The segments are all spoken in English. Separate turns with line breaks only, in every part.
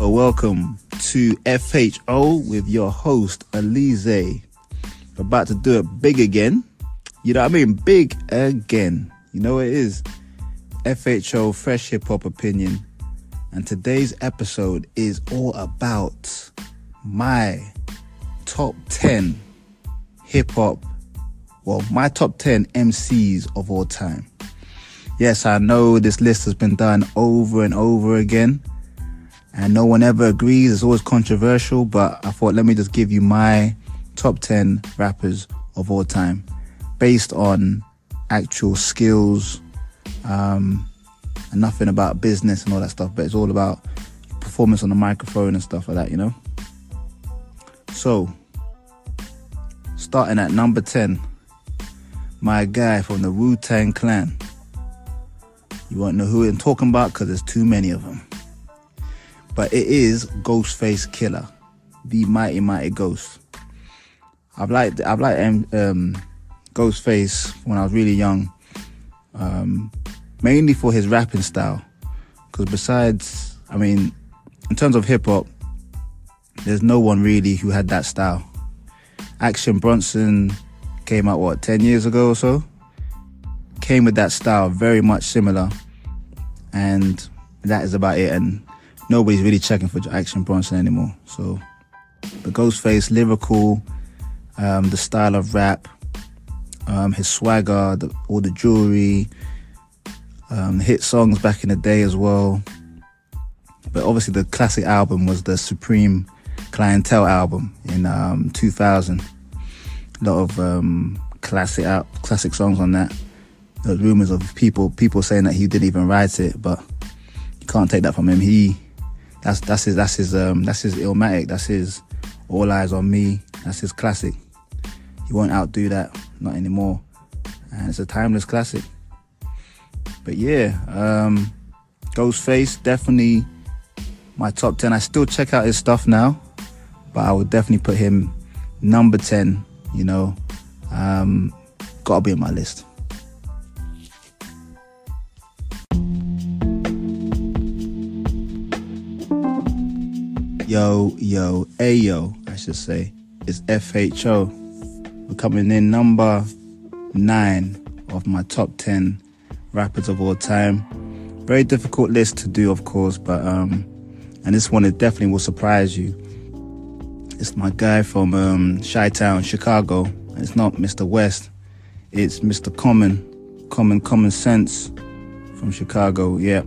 Welcome to FHO with your host, Oleezeh. We're about to do it big again. You know what I mean? Big again. You know what it is? FHO, Fresh Hip Hop Opinion. And today's episode is all about my top 10 hip hop, my top 10 MCs of all time. Yes, I know this list has been done over and over again, and no one ever agrees. It's always controversial, but I thought, let me just give you my top 10 rappers of all time based on actual skills, and nothing about business and all that stuff, but it's all about performance on the microphone and stuff like that, you know? So, starting at number 10, my guy from the Wu-Tang Clan. You won't know who I'm talking about because there's too many of them. But it is Ghostface Killer, the mighty Ghost. I've liked Ghostface when I was really young, mainly for his rapping style. Because besides, in terms of hip hop, there's no one really who had that style. Action Bronson came out 10 years ago or so. Came with that style, very much similar, and that is about it. And nobody's really checking for Action Bronson anymore. So, the Ghostface, lyrical, the style of rap, his swagger, all the jewelry, hit songs back in the day as well. But obviously, the classic album was the Supreme Clientele album in 2000. A lot of classic songs on that. There's rumors of people saying that he didn't even write it, but you can't take that from him. That's his Illmatic. That's his All Eyes on Me. That's his classic. He won't outdo that, not anymore. And it's a timeless classic. But yeah, Ghostface, definitely my top 10. I still check out his stuff now, but I would definitely put him number 10, you know. Gotta be on my list. Ayo, I should say. It's FHO. We're coming in number 9 of my top 10 rappers of all time. Very difficult list to do, of course, but and this one, it definitely will surprise you. It's my guy from Chi-Town, Chicago. It's not Mr. West. It's Mr. Common Sense from Chicago. Yeah,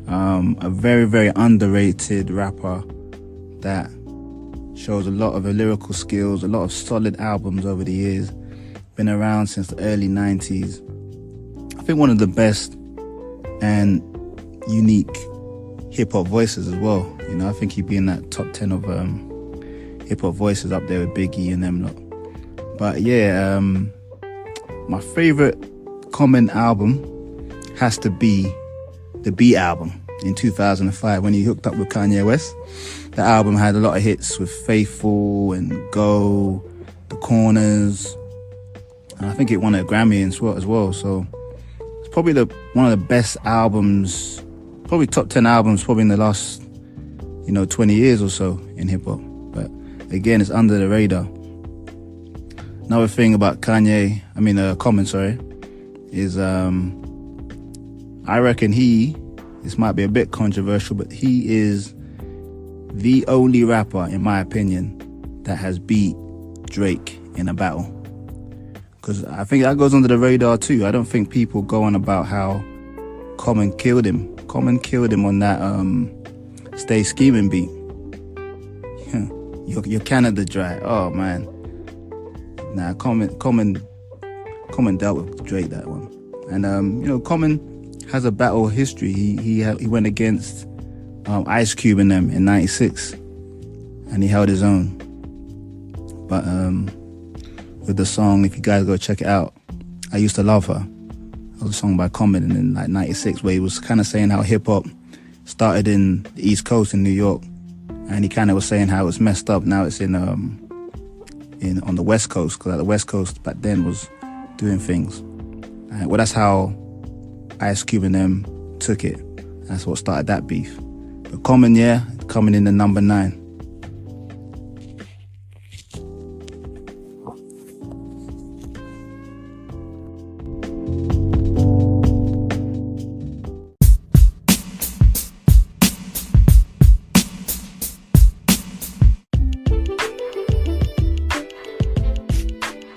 a very, very underrated rapper that shows a lot of lyrical skills, a lot of solid albums over the years. Been around since the early 90s. I think one of the best and unique hip-hop voices as well. You know, I think he'd be in that top 10 of hip-hop voices, up there with Biggie and them lot. But yeah, my favorite Common album has to be the Beat album in 2005 when he hooked up with Kanye West. The album had a lot of hits with Faithful and Go, The Corners, and I think it won a Grammy as well. So it's probably one of the best albums, probably top 10 albums, probably in the last 20 years or so in hip hop. But again, it's under the radar. Another thing about Common, is I reckon this might be a bit controversial, but he is the only rapper, in my opinion, that has beat Drake in a battle. Because I think that goes under the radar too. I don't think people go on about how Common killed him. Common killed him on that Stay Scheming beat. Your Canada dry. Oh man. Nah, Common dealt with Drake that one. And Common has a battle history. He went against Ice Cube and them in '96, and he held his own. But with the song, if you guys go check it out, I Used to Love Her. That was a song by Common in '96, where he was kind of saying how hip hop started in the East Coast in New York, and he kind of was saying how it's messed up now. It's on the West Coast, because the West Coast back then was doing things. Well, that's how Ice Cube and them took it. That's what started that beef. A Common, yeah, coming in at number 9.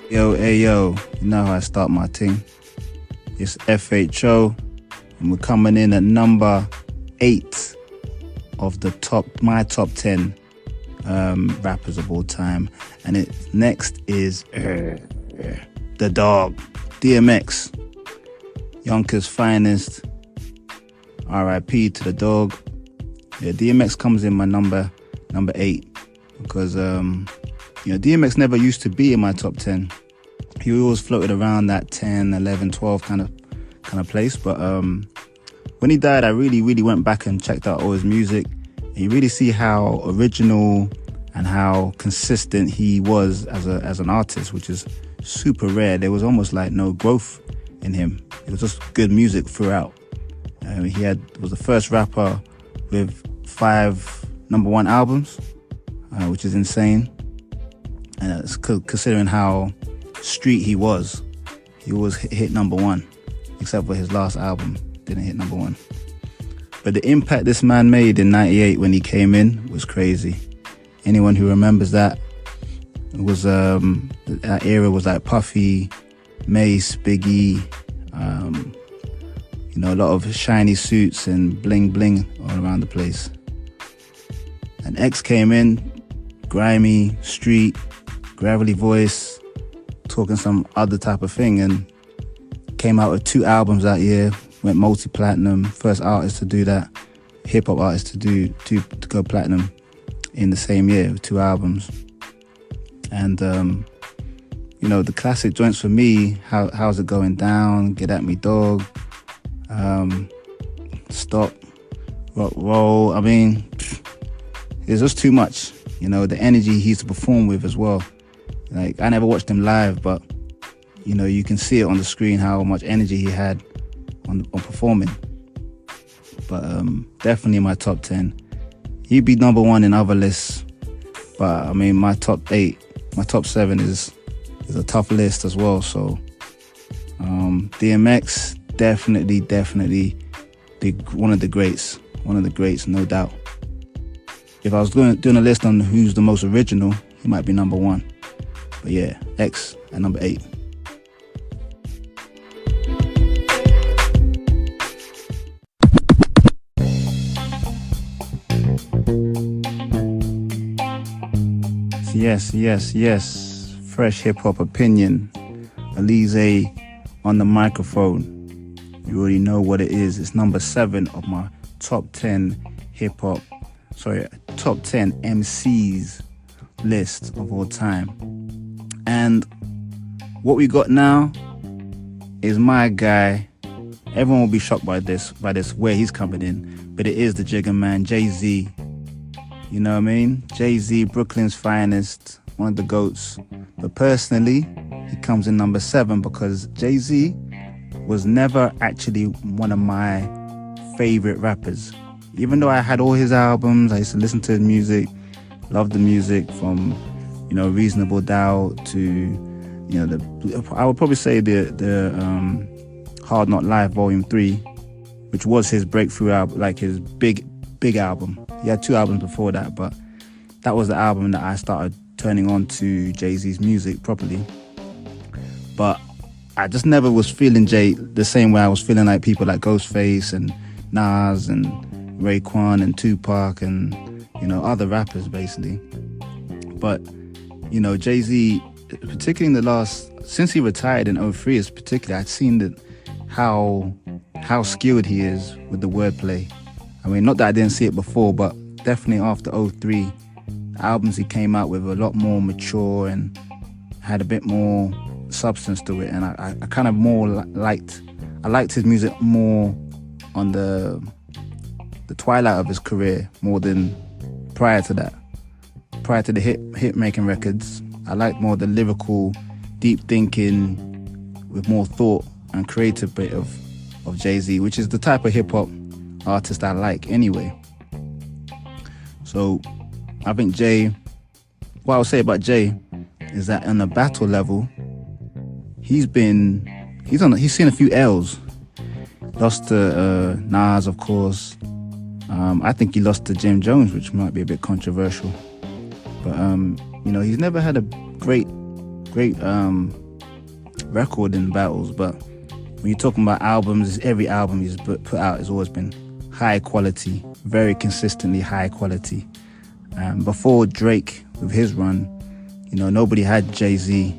Yo, you know how I start my thing. It's FHO, and we're coming in at number 8 of my top 10 rappers of all time. And next is the dog, DMX, Yonkers finest. R.I.P. to the dog. Yeah, DMX comes in my number 8 because DMX never used to be in my top 10. He always floated around that 10, 11, 12 kind of place. But when he died, I really went back and checked out all his music. And you really see how original and how consistent he was as an artist, which is super rare. There was almost like no growth in him. It was just good music throughout. He was the first rapper with 5 number 1 albums, which is insane. And it's considering how street he was hit number 1, except for his last album didn't hit number 1. But the impact this man made in 98 when he came in was crazy. Anyone who remembers that, it was that era was like Puffy, Mace, Biggie, a lot of shiny suits and bling bling all around the place. And X came in, grimy, street, gravelly voice, talking some other type of thing, and came out with 2 albums that year, went multi-platinum, first artist to do that, hip-hop artist to go platinum in the same year with 2 albums. And the classic joints for me, how's it going down, Get At Me Dog, Stop, Rock Roll. I mean, it's just too much. The energy he used to perform with as well. Like, I never watched him live, but you can see it on the screen how much energy he had on performing. But definitely in my top 10. He'd be number 1 in other lists, but I mean my top 8, my top 7 is a tough list as well. So DMX definitely one of the greats, no doubt. If I was doing a list on who's the most original, he might be number 1. But yeah, X at number 8. Yes. Fresh hip-hop opinion. Oleezeh on the microphone. You already know what it is. It's number 7 of my top 10 top 10 MCs list of all time. And what we got now is my guy. Everyone will be shocked by this, where he's coming in. But it is the Jigger Man, JayZ. You know what I mean? JayZ, Brooklyn's finest, one of the GOATs. But personally, he comes in number 7 because JayZ was never actually one of my favorite rappers. Even though I had all his albums, I used to listen to his music, love the music from, Reasonable Doubt to, I would probably say the Hard Not Life Volume 3, which was his breakthrough album, like his big album. He had 2 albums before that, but that was the album that I started turning on to JayZ's music properly. But I just never was feeling Jay the same way I was feeling like people like Ghostface and Nas and Rakim and Tupac and, other rappers basically. But, JayZ, particularly since he retired in 2003 is particularly, I'd seen that how skilled he is with the wordplay. I mean, not that I didn't see it before, but definitely after 2003, the albums he came out with were a lot more mature and had a bit more substance to it. And I kind of more liked his music more on the twilight of his career more than prior to that. Prior to the hit making records, I liked more the lyrical, deep thinking with more thought and creative bit of JayZ, which is the type of hip hop artist I like anyway. So I think what I would say about Jay is that on the battle level, he's seen a few L's. Lost to Nas, of course. I think he lost to Jim Jones, which might be a bit controversial. But he's never had a great record in battles. But when you're talking about albums, every album he's put out has always been high quality, very consistently high quality. Before Drake with his run, nobody had JayZ.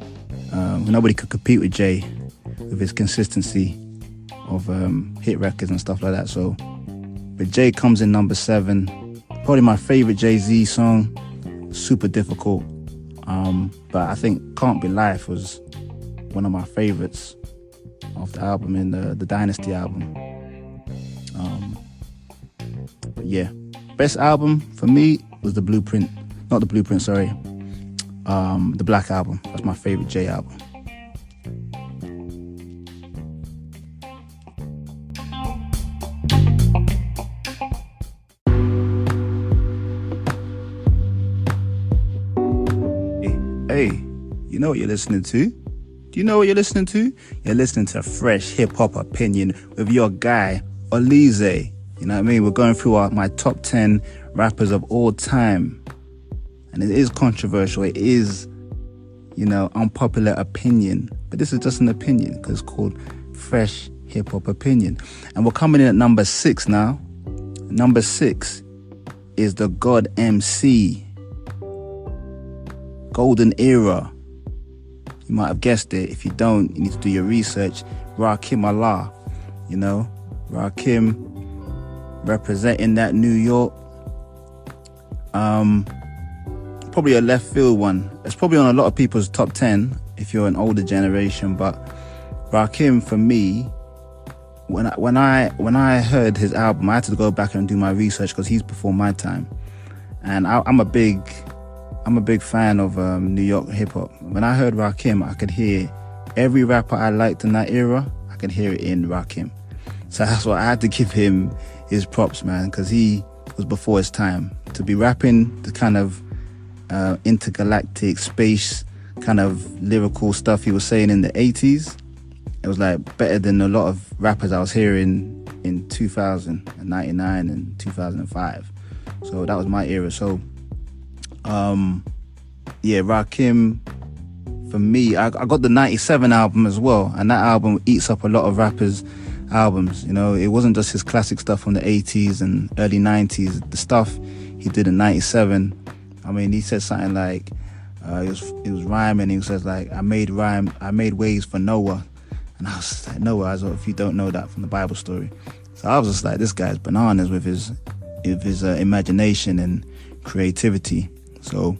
Nobody could compete with Jay with his consistency of hit records and stuff like that. So, but Jay comes in number 7. Probably my favorite JayZ song. Super difficult. But I think Can't Be Life was one of my favorites of the album, in the Dynasty album. But yeah, best album for me was the Black Album. That's my favorite Jay album. Hey, you know what you're listening to? Do you know what you're listening to? You're listening to Fresh Hip Hop Opinion with your guy, Oleezeh. You know what I mean? We're going through my top 10 rappers of all time. And it is controversial. It is, unpopular opinion. But this is just an opinion because it's called Fresh Hip Hop Opinion. And we're coming in at number 6 now. Number 6 is the God MC. Golden Era. You might have guessed it. If you don't, you need to do your research. Rakim Allah. Rakim representing that New York. Probably a left field one. It's probably on a lot of people's top 10 if you're an older generation. But Rakim, for me, when I heard his album, I had to go back and do my research because he's before my time. And I'm a big fan of New York hip hop. When I heard Rakim, I could hear every rapper I liked in that era. I could hear it in Rakim. So that's why I had to give him his props, man, because he was before his time. To be rapping the kind of intergalactic space kind of lyrical stuff he was saying in the 80s, it was like better than a lot of rappers I was hearing in 2000 and 99 and 2005. So that was my era. So Rakim, for me, I got the 97 album as well, and that album eats up a lot of rappers' albums. It wasn't just his classic stuff from the 80s and early 90s. The stuff he did in 97, I mean, he said something like, he was rhyming, he says like, I made waves for Noah. And I was like, Noah, as well, if you don't know that from the Bible story. So I was just like, this guy's bananas with his imagination and creativity. So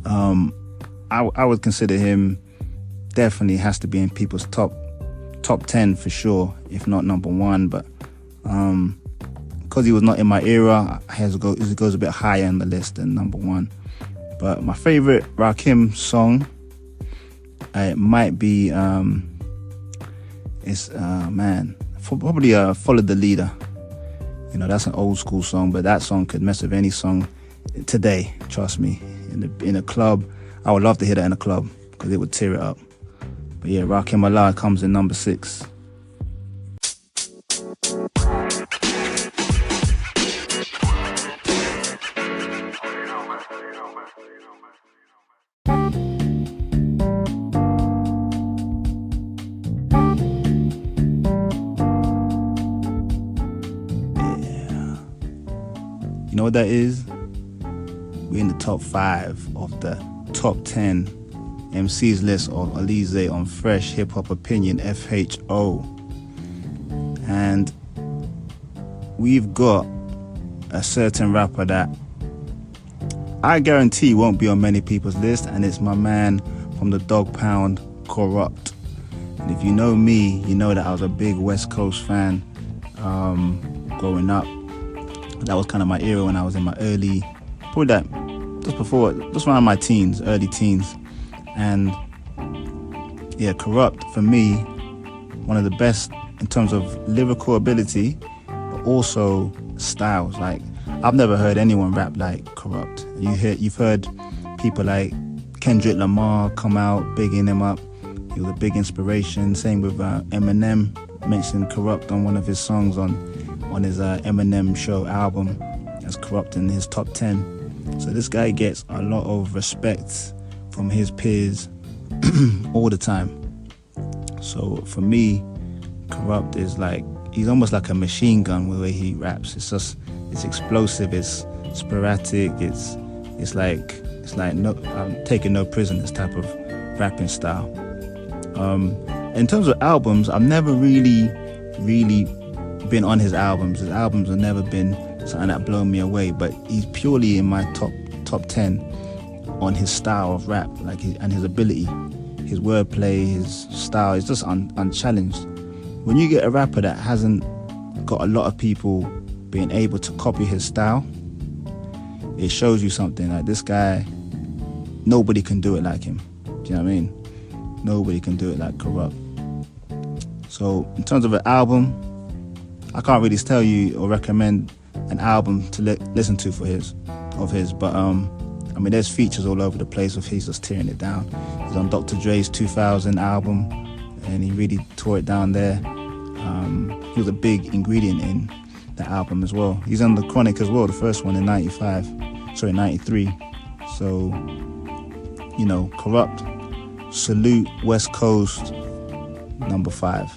I would consider him, definitely has to be in people's top 10 for sure, if not number 1. But because he was not in my era, it goes a bit higher on the list than number 1. But my favorite Rakim song, it might be probably Follow the Leader. That's an old school song, but that song could mess with any song today, trust me. In a club, I would love to hear that in a club because it would tear it up. But yeah, Rakim Allah comes in number 6. You know what that is? We're in the top 5 of the top 10 MCs list of Oleezeh on Fresh Hip Hop Opinion, FHO. And we've got a certain rapper that I guarantee won't be on many people's list, and it's my man from the Dog Pound, Corrupt. And if you know me, you know that I was a big West Coast fan growing up. That was kind of my era when I was in my early, probably that, just around my teens, early teens. And yeah, Corrupt, for me, one of the best in terms of lyrical ability, but also styles. Like, I've never heard anyone rap like Corrupt. You've heard people like Kendrick Lamar come out bigging him up. He was a big inspiration. Same with Eminem, mentioned Corrupt on one of his songs on his Eminem Show album. That's Corrupt in his top 10. So this guy gets a lot of respect from his peers all the time. So for me, Corrupt is like, he's almost like a machine gun the way he raps. It's explosive, it's sporadic, it's like no, I'm taking no prisoners type of rapping style. In terms of albums, I've never really been on his albums. His albums have never been something that blown me away, but he's purely in my top 10 on his style of rap, and his ability, his wordplay, his style is just unchallenged. When you get a rapper that hasn't got a lot of people being able to copy his style, it shows you something. Like, this guy, nobody can do it like him. Do you know what I mean? Nobody can do it like Corrupt. So in terms of an album, I can't really tell you or recommend an album to listen to of his, but I mean, there's features all over the place of he's just tearing it down. He's on Dr. Dre's 2000 album, and he really tore it down there. He was a big ingredient in the album as well. He's on the Chronic as well, the first one in 93. So, you know, Corrupt, salute, West Coast, number 5.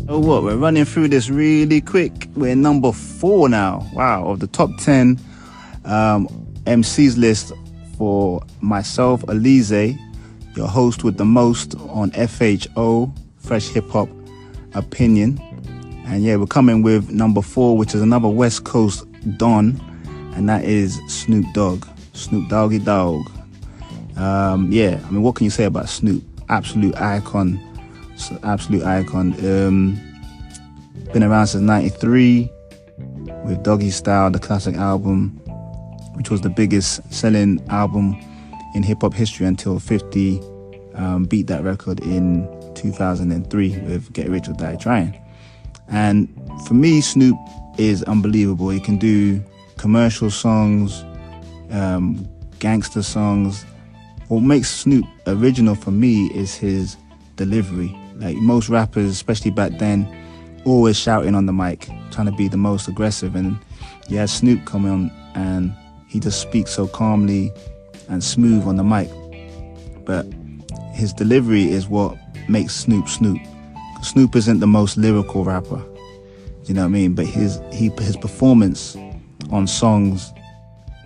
Oh, what? We're running through this really quick. We're number 4 now. Wow, of the top 10 MCs list for myself, Oleezeh, your host with the most on FHO, Fresh Hip Hop Opinion. And yeah, we're coming with number 4, which is another West Coast Don, and that is Snoop Dogg. Snoop Doggy Dogg. Yeah, I mean, what can you say about Snoop? Absolute icon. Been around since 93 with Doggy Style, the classic album, which was the biggest selling album in hip-hop history until 50 beat that record in 2003 with Get Rich or Die Trying. And for me, Snoop is unbelievable. He can do commercial songs, gangster songs. What makes Snoop original for me is his delivery. Like most rappers, especially back then, always shouting on the mic, trying to be the most aggressive. And you had Snoop come on and he just speaks so calmly and smooth on the mic. But his delivery is what makes Snoop Snoop. Snoop isn't the most lyrical rapper, you know what I mean? But his performance on songs,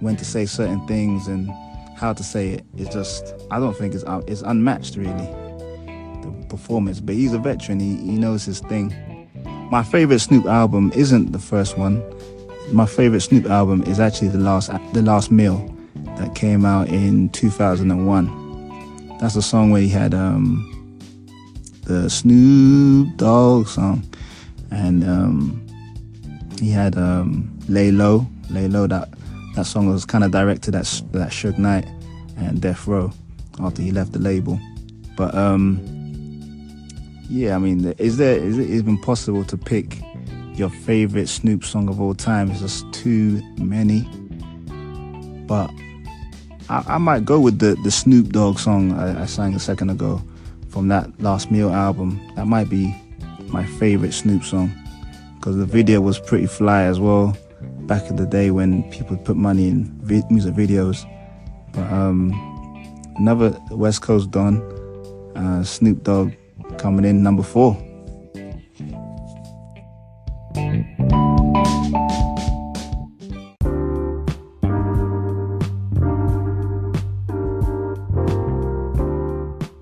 when to say certain things and how to say it, is just, I don't think it's unmatched really, the performance. But he's a veteran, he knows his thing. My favorite Snoop album isn't the first one. My favorite Snoop album is actually the last Meal that came out in 2001. That's a song where he had the Snoop Dogg song, and he had Lay Low. That song was kind of directed at Suge Knight and Death Row after he left the label. But yeah, I mean, is it even possible to pick your favorite Snoop song of all time? It's just too many. But I might go with the Snoop Dogg song I sang a second ago from that Last Meal album. That might be my favorite Snoop song because the video was pretty fly as well. Back in the day when people put money in music videos. But another West Coast Don, Snoop Dogg, coming in number 4.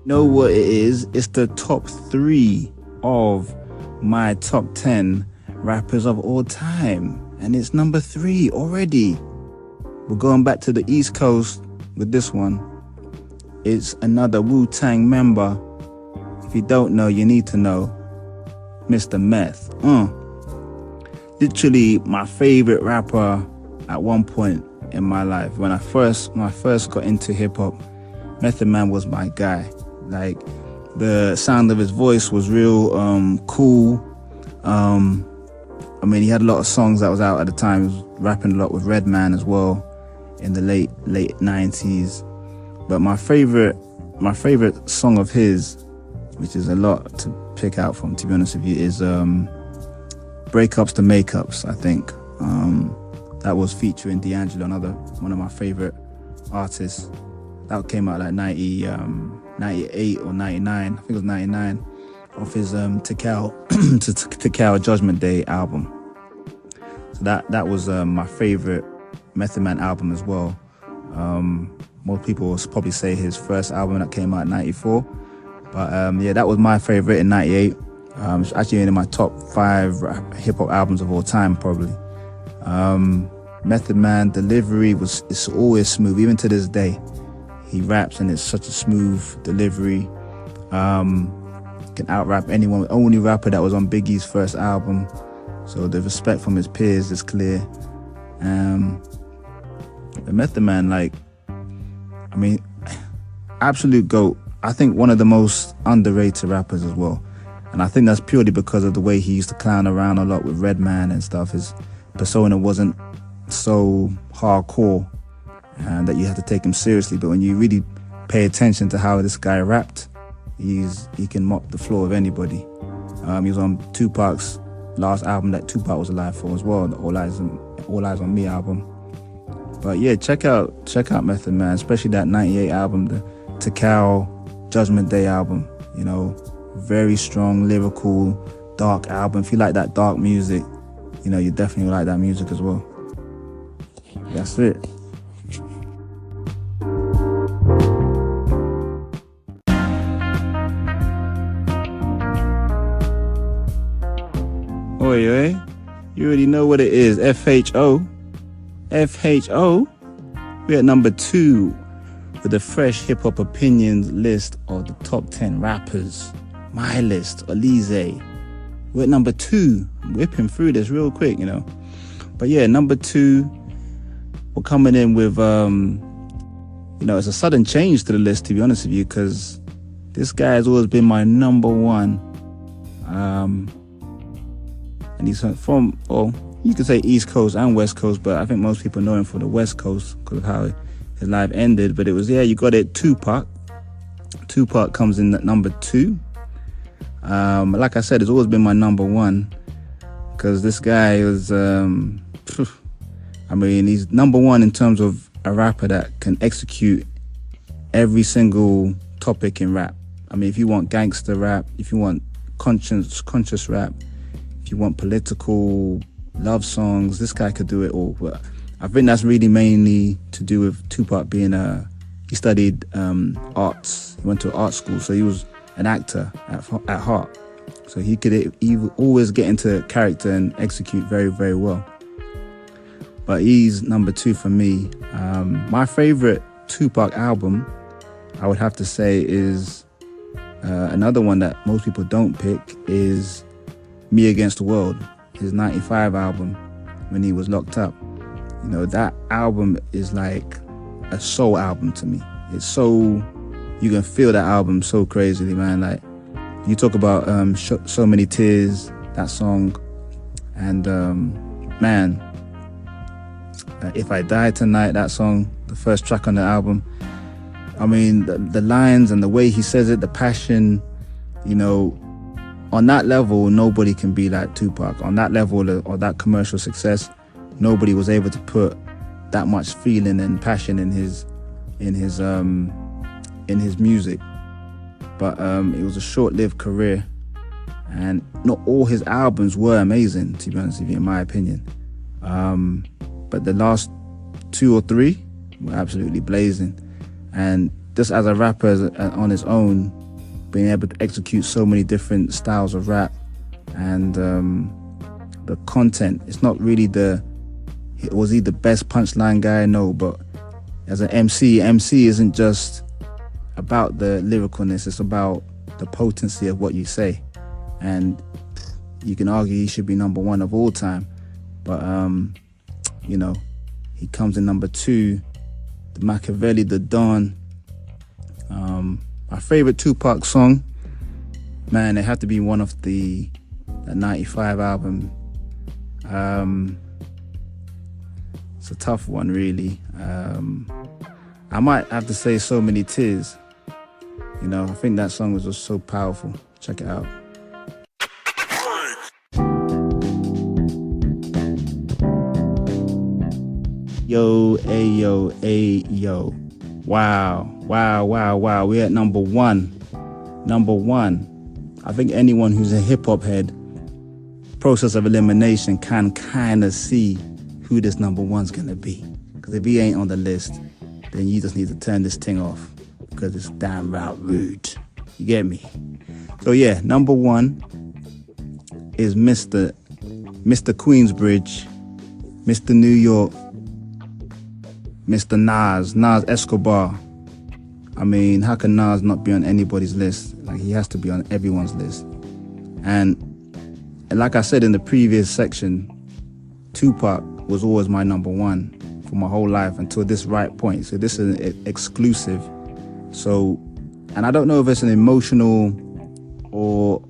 Know what it is? It's the top 3 of my top 10 rappers of all time. And it's number 3 already. We're going back to the East Coast with this one. It's another Wu-Tang member. If you don't know, you need to know. Mr. Meth. Literally my favorite rapper at one point in my life. When I first got into hip hop, Method Man was my guy. Like, The sound of his voice was real cool. I mean, he had a lot of songs that was out at the time. He was rapping a lot with Redman as well in the late 90s. But my favorite song of his, which is a lot to pick out from, to be honest with you, is Breakups to Makeups, I think. That was featuring D'Angelo, another one of my favorite artists. That came out like 98 or 99, I think it was 99, off his Tikal Judgment Day album. So that was my favorite Method Man album as well. Most people will probably say his first album that came out in 94. But yeah, that was my favorite in 98. It's actually in my top 5 hip-hop albums of all time, probably. Method Man delivery it's always smooth, even to this day. He raps and it's such a smooth delivery. Can out-rap anyone. Only rapper that was on Biggie's first album. So the respect from his peers is clear. The Method Man, like, I mean, absolute GOAT. I think one of the most underrated rappers as well. And I think that's purely because of the way he used to clown around a lot with Redman and stuff. His persona wasn't so hardcore that you have to take him seriously. But when you really pay attention to how this guy rapped, he can mop the floor of anybody. He was on Tupac's last album that Tupac was alive for as well, the All Eyes on Me album. But yeah, check out Method Man, especially that 98 album, the Tikal Judgment Day album. You know, very strong, lyrical, dark album. If you like that dark music, you know, you definitely like that music as well. That's it. Oi, you already know what it is. FHO. We're at number 2 with the fresh hip-hop opinions list of the top 10 rappers. My list, Oleezeh. We're at number 2. I'm whipping through this real quick, you know. But yeah, number 2, we're coming in with, you know, it's a sudden change to the list, to be honest with you, because this guy has always been my number 1. And he's from, well, you could say East Coast and West Coast, but I think most people know him for the West Coast because of how his life ended. But it was, yeah, you got it, Tupac. Tupac comes in at number 2. Like I said, it's always been my number 1 because this guy was, I mean, he's number 1 in terms of a rapper that can execute every single topic in rap. I mean, if you want gangster rap, if you want conscious rap, if you want political love songs, this guy could do it all. But I think that's really mainly to do with Tupac being he studied arts. He went to art school, so he was an actor at heart. So he would always get into character and execute very, very well. But he's number 2 for me. My favorite Tupac album, I would have to say, is another one that most people don't pick, is Me Against the World, his 95 album when he was locked up. You know, that album is like a soul album to me. It's so, you can feel that album so crazily, man. Like, you talk about So Many Tears, that song, and man, If I Die Tonight, that song, the first track on the album. I mean, the lines and the way he says it, the passion, you know, on that level, nobody can be like Tupac. On that level or that commercial success, nobody was able to put that much feeling and passion in his music. But it was a short-lived career, and not all his albums were amazing, to be honest with you, in my opinion. But the last 2 or 3 were absolutely blazing. And just as a rapper on his own, being able to execute so many different styles of rap, and the content, it's not really was he the best punchline guy? No, but as an MC isn't just about the lyricalness, it's about the potency of what you say. And you can argue he should be number 1 of all time, but you know, he comes in number 2. The Machiavelli, the Don. My favorite Tupac song Man, it had to be one of the 95 album. It's a tough one, really. I might have to say So Many Tears. You know, I think that song was just so powerful. Check it out. Yo, ayo, ayo. Wow. We're at number one. I think anyone who's a hip-hop head, process of elimination, can kind of see who this number one's gonna be. Because if he ain't on the list, then you just need to turn this thing off, because it's damn right rude. You get me? So yeah, number one is Mr. Queensbridge, Mr. New York, Mr. Nas Escobar. I mean, how can Nas not be on anybody's list? Like, he has to be on everyone's list. And like I said in the previous section, Tupac was always my number one for my whole life until this right point. So this is an exclusive. So, and I don't know if it's an emotional or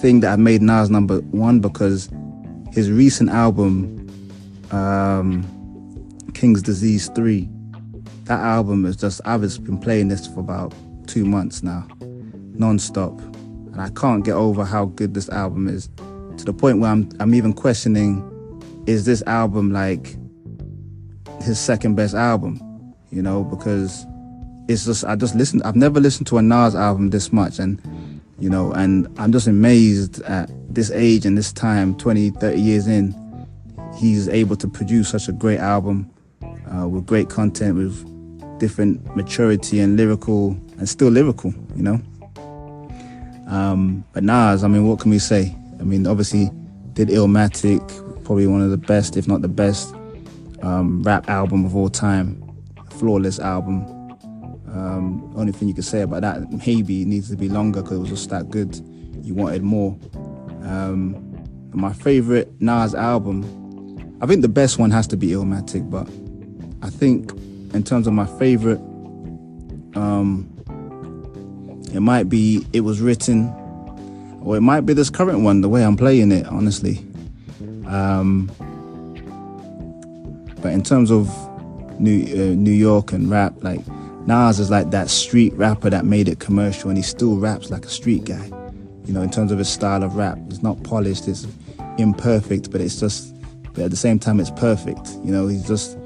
thing that made Nas number one, because his recent album, King's Disease 3, that album is just, I've just been playing this for about 2 months now, non-stop. And I can't get over how good this album is, to the point where I'm even questioning, is this album like his second best album? You know, because it's just, I've never listened to a Nas album this much, and you know, and I'm just amazed at this age and this time, 20, 30 years in, he's able to produce such a great album with great content, with different maturity and lyrical, and still lyrical, you know. But Nas, I mean, what can we say? I mean, obviously did Illmatic, probably one of the best, if not the best, rap album of all time, flawless album. Only thing you could say about that, maybe it needs to be longer because it was just that good. You wanted more. But my favorite Nas album, I think the best one has to be Illmatic, but I think in terms of my favorite, it might be It Was Written, or it might be this current one, the way I'm playing it, honestly. But in terms of New York and rap, like, Nas is like that street rapper that made it commercial, and he still raps like a street guy. You know, in terms of his style of rap, it's not polished, it's imperfect, but it's just, but at the same time, it's perfect. You know, he's just,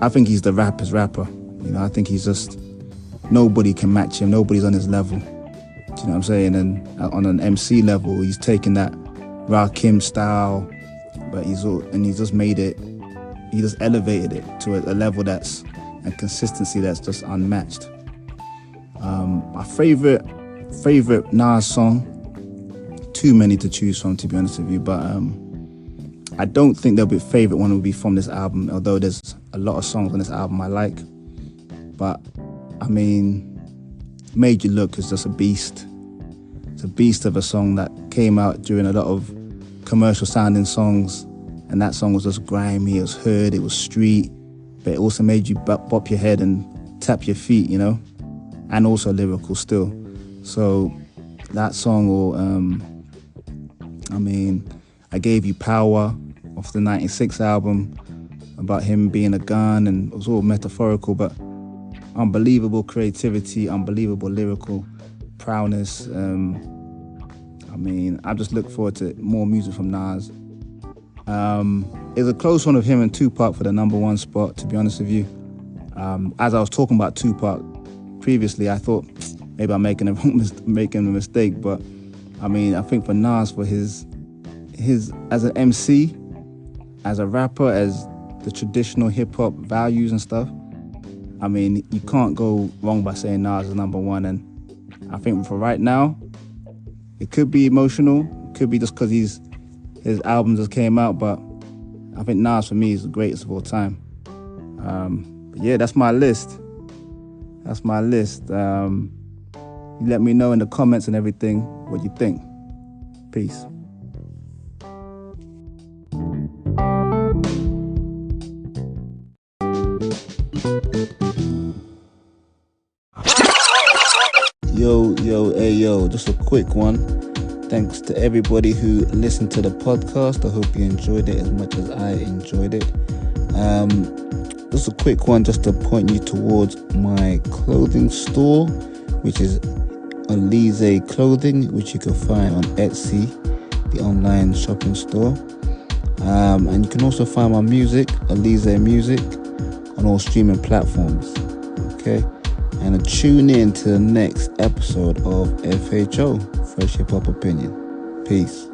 I think he's the rapper's rapper. You know, I think he's just, nobody can match him, nobody's on his level. Do you know what I'm saying? And on an MC level, he's taken that Rakim style, but he's just made it, he just elevated it to a level that's, and consistency that's just unmatched. My favorite Nas song, too many to choose from, to be honest with you, but I don't think there'll be a favorite one will be from this album, although there's a lot of songs on this album I like. But I mean, Made You Look is just a beast. It's a beast of a song that came out during a lot of commercial sounding songs, and that song was just grimy, it was hood, it was street, but it also made you bop your head and tap your feet, you know, and also lyrical still. So that song, or I mean, I Gave You Power off the 96 album, about him being a gun, and it was all metaphorical, but unbelievable creativity, unbelievable lyrical prowess. I mean, I just look forward to more music from Nas. It's a close one of him and Tupac for the number one spot, to be honest with you. As I was talking about Tupac previously, I thought maybe I'm making a mistake, but I mean, I think for Nas, for his as an MC, as a rapper, as the traditional hip-hop values and stuff, I mean, you can't go wrong by saying Nas is number one. And I think for right now, it could be emotional, it could be just because his album just came out, but I think Nas for me is the greatest of all time. But yeah, that's my list. That's my list. You let me know in the comments and everything what you think. Peace. Yo, just a quick one. Thanks to everybody who listened to the podcast. I hope you enjoyed it as much as I enjoyed it. Just a quick one just to point you towards my clothing store, which is Oleezeh Clothing, which you can find on Etsy, the online shopping store. And you can also find my music, Oleezeh Music, on all streaming platforms. Okay? And tune in to the next episode of FHO, Fresh Hip Hop Opinion. Peace.